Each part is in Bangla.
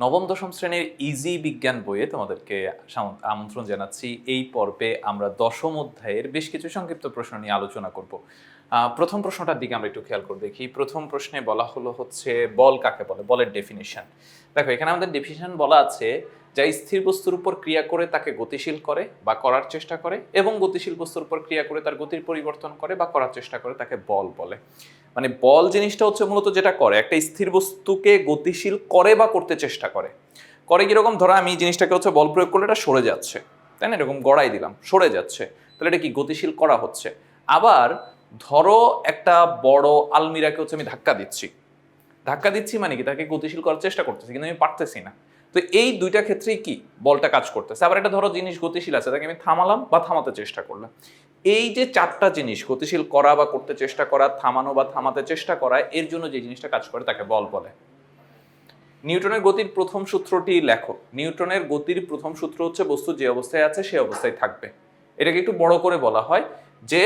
নবম দশম শ্রেণীর ইজি বিজ্ঞান বইয়ে তোমাদেরকে আমন্ত্রণ জানাচ্ছি। এই পর্বে আমরা দশম অধ্যায়ের বেশ কিছু সংক্ষিপ্ত প্রশ্ন নিয়ে আলোচনা করব। প্রথম প্রশ্নটার দিকে আমরা একটু খেয়াল করে দেখি। প্রথম প্রশ্নে বলা হলো হচ্ছে বল কাকে বলে, বলের ডেফিনিশন। দেখো এখানে আমাদের ডেফিনিশন বলা আছে যা স্থির বস্তুর উপর ক্রিয়া করে তাকে গতিশীল করে বা করার চেষ্টা করে, এবং গতিশীল বস্তুর উপর ক্রিয়া করে তার গতির পরিবর্তন করে বা করার চেষ্টা করে তাকে বল বলে। মানে বল জিনিসটা হচ্ছে মূলত যেটা করে, একটা স্থির বস্তুকে গতিশীল করে বা করতে চেষ্টা করে। করে কিরকম, ধরো আমি জিনিসটাকে হচ্ছে বল প্রয়োগ করলে এটা সরে যাচ্ছে, তাই না, এরকম গড়াই দিলাম সরে যাচ্ছে, তাহলে এটা কি গতিশীল করা হচ্ছে। আবার ধরো একটা বড় আলমিরাকে হচ্ছে আমি ধাক্কা দিচ্ছি মানে কি, তাকে গতিশীল করার চেষ্টা করতেছি কিন্তু আমি পারতেছি না। তো এই দুইটা ক্ষেত্রেই কি বলটা কাজ করতেছে। আবার একটা ধরো জিনিস গতিশীল আছে, তাকে আমি থামালাম বা থামাতে চেষ্টা করলাম। এই যে চারটা জিনিস, গতিশীল করা বা করতে চেষ্টা করা, থামানো বা থামাতে চেষ্টা করা, এর জন্য যে জিনিসটা কাজ করে তাকে বল বলে। নিউটনের গতির প্রথম সূত্রটি লেখো। নিউটনের গতির প্রথম সূত্র হচ্ছে বস্তু যে অবস্থায় আছে সে অবস্থায় থাকবে। এটাকে একটু বড় করে বলা হয় যে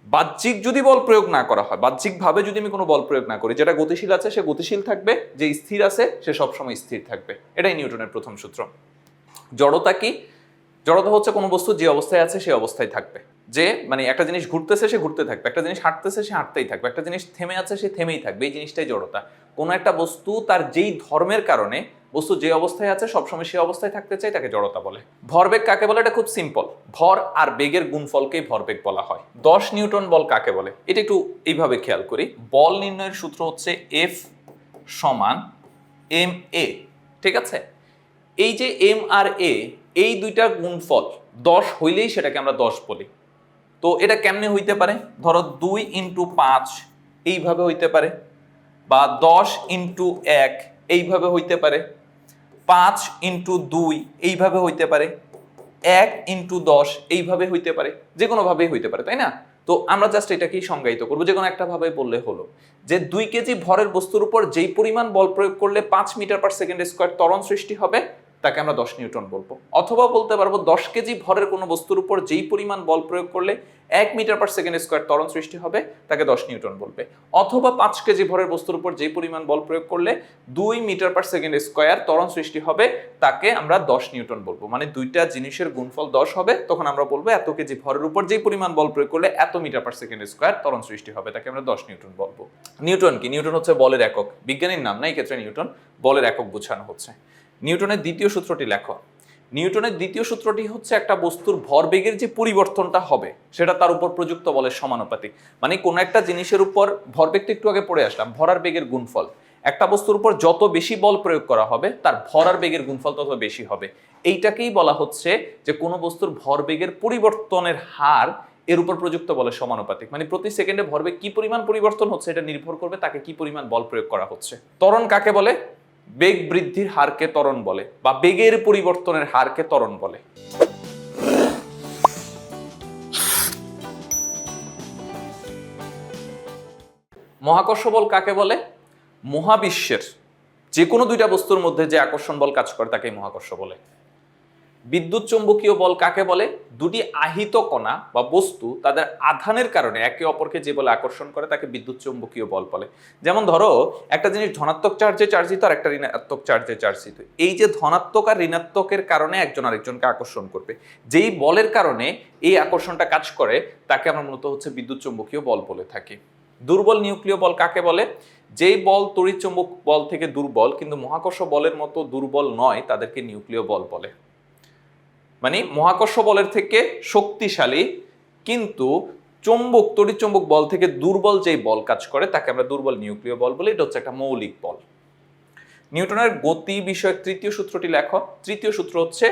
বাহ্যিক যদি বল প্রয়োগ না করা হয়, বাহ্যিকভাবে যদি আমি কোনো বল প্রয়োগ না করি, যেটা গতিশীল আছে সে গতিশীল থাকবে, যে স্থির আছে সে সবসময় স্থির থাকবে। এটাই নিউটনের প্রথম সূত্র। জড়তা কি? জড়তা হচ্ছে কোনো বস্তু যে অবস্থায় আছে সে অবস্থায় থাকবে। যে মানে একটা জিনিস ঘুরতেছে সে ঘুরতে থাকবে, একটা জিনিস হাঁটতেছে সে হাঁটতেই থাকবে, একটা জিনিস থেমে আছে সে থেমেই থাকবে, এই জিনিসটাই জড়তা। কোনো একটা বস্তু তার যেই ধর্মের কারণে বস্তু যে অবস্থায় আছে সবসময় সে অবস্থায় থাকতে চায়, তাকে জড়তা বলে। ভরবেগ কাকে বলে? এটা খুব সিম্পল, ভর আর বেগের গুণফলকেই ভরবেগ বলা হয়। 10 নিউটন বল কাকে বলে? এটা একটু এইভাবে খেয়াল করি। বল নির্ণয়ের সূত্র হচ্ছে F সমান ma, ঠিক আছে। এই যে এম আর এ, এই দুইটা গুণফল 10 হইলেই সেটাকে আমরা 10 বলি। তো এটা কেমনে হইতে পারে? ধরো 2 ইন্টু 5 এইভাবে হইতে পারে, বা 10 ইন্টু 1 এইভাবে হইতে পারে, 5 ইন্টু 2 এইভাবে হইতে পারে, 1 ইন্টু 10 এইভাবে হইতে পারে, যে কোনো ভাবেই হইতে পারে, তাই না? তো আমরা জাস্ট এটাকেই সংজ্ঞায়িত করবো, যে কোনো একটা ভাবে বললে হলো যে 2 কেজি ভরের বস্তুর উপর যেই পরিমাণ বল প্রয়োগ করলে 5 মিটার পার সেকেন্ড স্কয়ার ত্বরণ সৃষ্টি হবে তাকে আমরা 10 নিউটন বলবো। অথবা বলতে পারবো 10 কেজি ভরের কোনো বস্তুর উপর যেই পরিমাণ বল প্রয়োগ করলে 1 মিটার পার সেকেন্ড স্কয়ার ত্বরণ সৃষ্টি হবে তাকে 10 নিউটন বলবে। অথবা 5 কেজি ভরের বস্তুর উপর যেই পরিমাণ বল প্রয়োগ করলে 2 মিটার পার সেকেন্ড স্কয়ার ত্বরণ সৃষ্টি হবে তাকে আমরা 10 নিউটন বলবো। মানে দুইটা জিনিসের গুণফল 10 হবে, তখন আমরা বলবো এত কেজি ভরের উপর যেই পরিমাণ বল প্রয়োগ করলে এত মিটার পার সেকেন্ড স্কয়ার ত্বরণ সৃষ্টি হবে, তাকে আমরা 10 নিউটন বলবো। নিউটন কি? নিউটন হচ্ছে বলের একক, বিজ্ঞানীর নাম না, এই ক্ষেত্রে নিউটন বলের একক বোঝানো হচ্ছে। নিউটনের দ্বিতীয় সূত্রটি লেখো। নিউটনের দ্বিতীয় সূত্রটি হচ্ছে একটা বস্তুর ভরবেগের যে পরিবর্তনটা হবে সেটা তার উপর প্রযুক্ত বলের সমানুপাতিক। মানে কোন একটা জিনিসের উপর ভরবেগ তো একটু আগে পড়ে আসলাম, ভর আর বেগের গুণফল। একটা বস্তুর উপর যত বেশি বল প্রয়োগ করা হবে তার ভর আর বেগের গুণফল তত বেশি হবে। এইটাকেই বলা হচ্ছে যে কোনো বস্তুর ভরবেগের পরিবর্তনের হার এর উপর প্রযুক্ত বলের সমানুপাতিক। মানে প্রতি সেকেন্ডে ভরবেগ কি পরিমাণ পরিবর্তন হচ্ছে এটা নির্ভর করবে তাকে কি পরিমাণ বল প্রয়োগ করা হচ্ছে। ত্বরণ কাকে বলে? বেগ বৃদ্ধির হারকে ত্বরণ বলে, বা বেগের পরিবর্তনের হারকে ত্বরণ বলে। মহাকর্ষ বল কাকে বলে? মহাবিশ্বের যে কোনো দুইটা বস্তুর মধ্যে যে আকর্ষণ বল কাজ করে তাকে মহাকর্ষ বলে। বিদ্যুৎ চৌম্বকীয় বল কাকে বলে? দুটি আহিত কণা বা বস্তু তাদের আধানের কারণে একে অপরকে যে বলে আকর্ষণ করে তাকে বিদ্যুৎ চৌম্বকীয় বল বলে। যেমন ধরো একটা জিনিস ধনাত্মক চার্জে চার্জিত আর একটা ঋণাত্মক চার্জে চার্জিত, এই যে ধনাত্মক আর ঋণাত্মকের কারণে একজন আরেকজনকে আকর্ষণ করবে, যেই বলের কারণে এই আকর্ষণটা কাজ করে তাকে আমরা মূলত হচ্ছে বিদ্যুৎ চৌম্বকীয় বল বলে থাকি। দুর্বল নিউক্লিয় বল কাকে বলে? যেই বল তড়িৎ চৌম্বক বল থেকে দুর্বল কিন্তু মহাকর্ষ বলের মতো দুর্বল নয় তাদেরকে নিউক্লিয় বল বলে। মানে মহাকর্ষ বলের থেকে শক্তিশালী কিন্তু চৌম্বক তড়িৎ চৌম্বক বল থেকে দুর্বল যেই বল কাজ করে তাকে আমরা দুর্বল নিউক্লিয় বল বলি। এটা হচ্ছে একটা মৌলিক বল। নিউটনের গতি বিষয়ক তৃতীয় সূত্রটি লেখো। তৃতীয় সূত্র হচ্ছে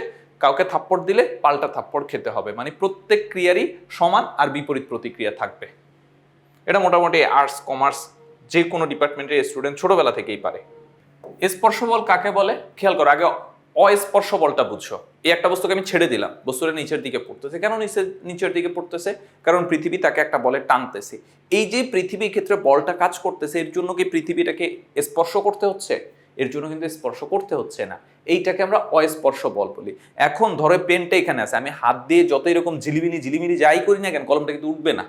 কাউকে থাপ্পড় দিলে পাল্টা থাপ্পড় খেতে হবে, মানে প্রত্যেক ক্রিয়ারই সমান আর বিপরীত প্রতিক্রিয়া থাকবে। এটা মোটামুটি আর্টস কমার্স যে কোনো ডিপার্টমেন্টের স্টুডেন্ট ছোটবেলা থেকেই পারে। স্পর্শ বল কাকে বলে? খেয়াল করো, আগে অস্পর্শ বলটা বুঝছো। এই একটা বস্তুকে আমি ছেড়ে দিলাম, বস্তুটা নিচের দিকে পড়তেছে, কেন নিচের দিকে পড়তেছে? কারণ পৃথিবী তাকে একটা বলে টানতেছে। এই যে পৃথিবীর ক্ষেত্রে বলটা কাজ করতেছে, এর জন্য কি পৃথিবীটাকে স্পর্শ করতে হচ্ছে? এর জন্য কিন্তু স্পর্শ করতে হচ্ছে না, এইটাকে আমরা অস্পর্শ বল বলি। এখন ধরো পেনটা এখানে আছে, আমি হাত দিয়ে যত এরকম ঝিলিমিলি যাই করি না কেন কলমটা কিন্তু উঠবে না।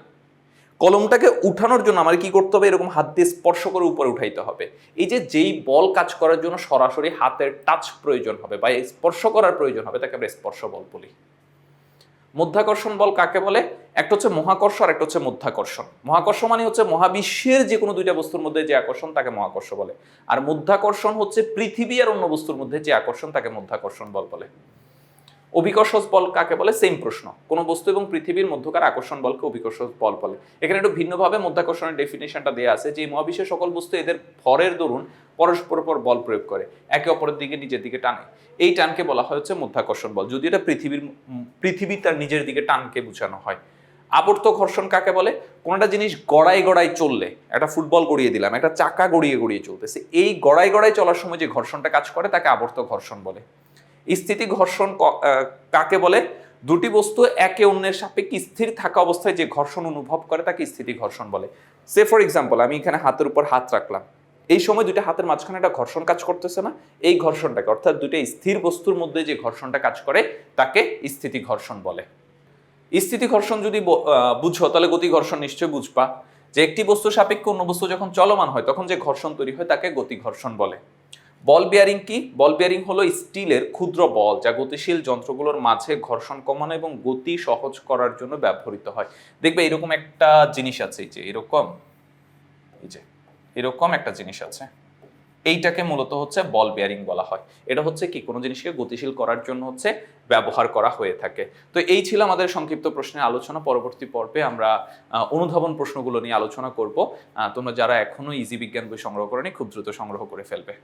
কলমটাকে উঠানোর জন্য আমার কি করতে হবে, এরকম হাত দিয়ে স্পর্শ করে উপরে উঠাইতে হবে। এই যে যেই বল কাজ করার জন্য সরাসরি হাতের টাচ প্রয়োজন হবে বা স্পর্শ করার প্রয়োজন হবে তাকে আমরা স্পর্শ বল বলি। মধ্যাকর্ষণ বল কাকে বলে? একটা হচ্ছে মহাকর্ষ আর একটা হচ্ছে মধ্যাকর্ষণ। মহাকর্ষ মানে হচ্ছে মহাবিশ্বের যে কোনো দুইটা বস্তুর মধ্যে যে আকর্ষণ তাকে মহাকর্ষ বলে, আর মধ্যাকর্ষণ হচ্ছে পৃথিবী আর অন্য বস্তুর মধ্যে যে আকর্ষণ তাকে মধ্যাকর্ষণ বল বলে। অভিকর্ষজ বল কাকে বলে? সেম প্রশ্ন, কোনো বস্তু এবং পৃথিবীর মধ্যকার আকর্ষণ বলকে অভিকর্ষজ বল বলে। এখানে একটু ভিন্নভাবে মধ্যাকর্ষণের ডেফিনেশনটা দেওয়া আছে যে মহাবিশ্বের সকল বস্তু এদের ভরের দরুন পরস্পরের উপর বল প্রয়োগ করে, একে অপরের দিকে নিজের দিকে টানে, এই টানকে বলা হয় হচ্ছে মধ্যাকর্ষণ বল, যদি এটা পৃথিবী তার নিজের দিকে টানকে বোঝানো হয়। আবর্ত ঘর্ষণ কাকে বলে? কোনটা জিনিস গড়াই গড়াই চললে, একটা ফুটবল গড়িয়ে দিলাম, একটা চাকা গড়িয়ে গড়িয়ে চলতেছে, এই গড়াই গড়াই চলার সময় যে ঘর্ষণটা কাজ করে তাকে আবর্ত ঘর্ষণ বলে। স্থিতি ঘর্ষণ কাকে বলে? দুটি বস্তু একে অন্যের সাপেক্ষে স্থির থাকা অবস্থায় যে ঘর্ষণ অনুভব করে তাকে স্থিতি ঘর্ষণ বলে। সে ফর এক্সাম্পল, আমি এখানে হাতের উপর হাত রাখলাম, এই সময় দুইটা হাতের মাঝখানে একটা ঘর্ষণ কাজ করতেছে না, এই ঘর্ষণটাকে, অর্থাৎ দুইটা স্থির বস্তুর মধ্যে যে ঘর্ষণটা কাজ করে তাকে স্থিতি ঘর্ষণ বলে। স্থিতি ঘর্ষণ যদি বুঝো তাহলে গতি ঘর্ষণ নিশ্চয়ই বুঝবা, যে একটি বস্তু সাপেক্ষে অন্য বস্তু যখন চলমান হয় তখন যে ঘর্ষণ তৈরি হয় তাকে গতি ঘর্ষণ বলে। বল বিয়ারিং কি? বল বিয়ারিং হলো স্টিলের ক্ষুদ্র বল যা গতিশীল যন্ত্রগুলোর মাঝে ঘর্ষণ কমানো এবং গতি সহজ করার জন্য ব্যবহৃত হয়। দেখবে এরকম একটা জিনিস আছে, এই যে এরকম একটা জিনিস আছে, এইটাকে মূলত হচ্ছে বল বিয়ারিং বলা হয়। এটা হচ্ছে কি, কোনো জিনিসকে গতিশীল করার জন্য হচ্ছে ব্যবহার করা হয়ে থাকে। তো এই ছিল আমাদের সংক্ষিপ্ত প্রশ্নের আলোচনা। পরবর্তী পর্বে আমরা অনুধাবন প্রশ্নগুলো নিয়ে আলোচনা করব। তোমরা যারা এখনো ইজি বিজ্ঞান বই সংগ্রহ করনি খুব দ্রুত সংগ্রহ করে ফেলবে।